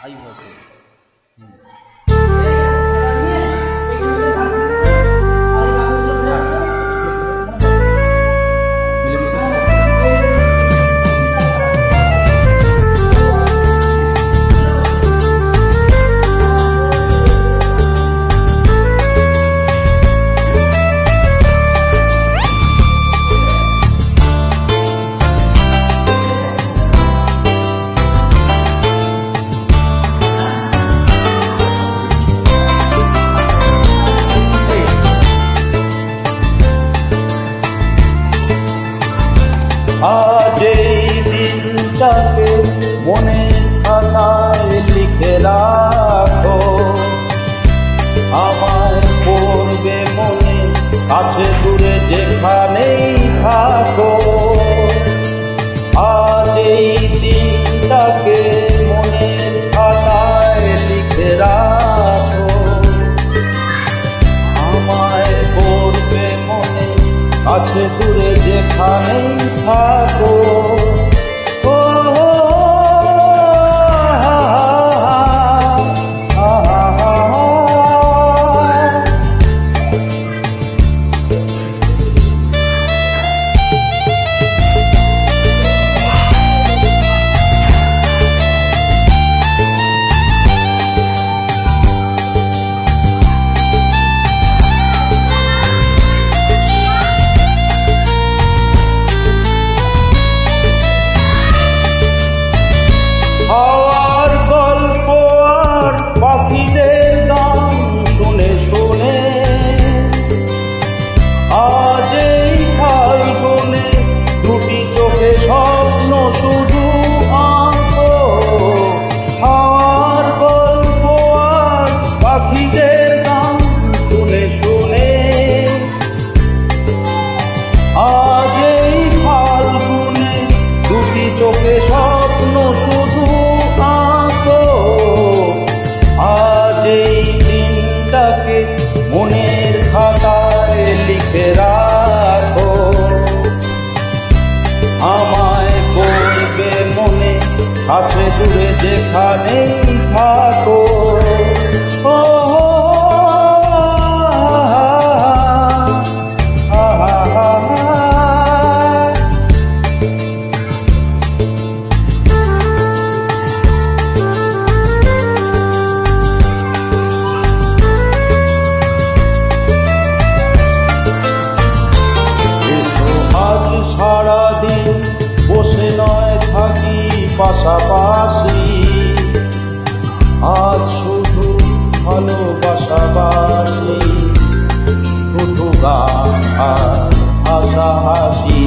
High বসে। আজ এই দিনটাকে মনের খাতায় লিখে রাখো, আমায় পড়বে মনে, কাছে দূরে যেখানেই থাকো। আজ এই দিনটাকে মনের খাতায় লিখে রাখো, আমায় পড়বে মনে, কাছে দূরে যেখানেই থাকো। পাখিদের গান শুনে শুনে আজ এই ফাল্গুনে দুটি চোখে স্বপ্ন শুধু আঁকো। হাওয়ার গল্প আর পাখিদের গান শুনে শুনে আজ এই ফাল্গুনে দুটি চোখে স্বপ্ন শুধু আঁকো। আজ এই দিনটাকে মনের খাতায় লিখে রাখো, আমায় পড়বে মনে, কাছে দূরে যেখানেই থাকো। সারাদিন বসে নয় থাকি পাশাপাশি, আজ শুধু ভালোবাসাবাসি, শুধু গান আর হাসাহাসি।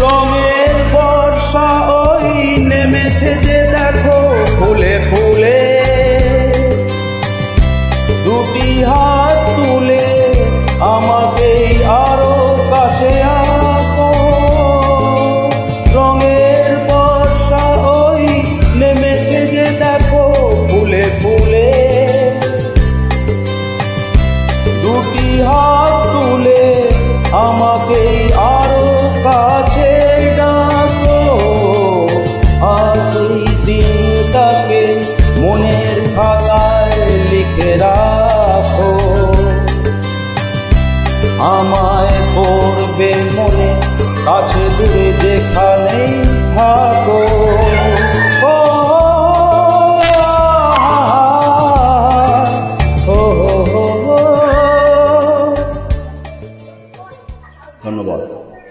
রঙের বর্ষা ওই নেমেছে যে দেখো ফুলে ফুলে, দুটি হাত তুলে আমাকে আরো কাছে আঁকো। রঙের বর্ষা ওই নেমেছে যে দেখো ফুলে ফুলে, দুটি হাত তুলে আমাকে আরো কাছে ডাকো। আজ এই দিনটাকে মনের খাতায় লিখে রাখো, আমায় পড়বে মনে, কাছে দূরে যেখানেই থাকো।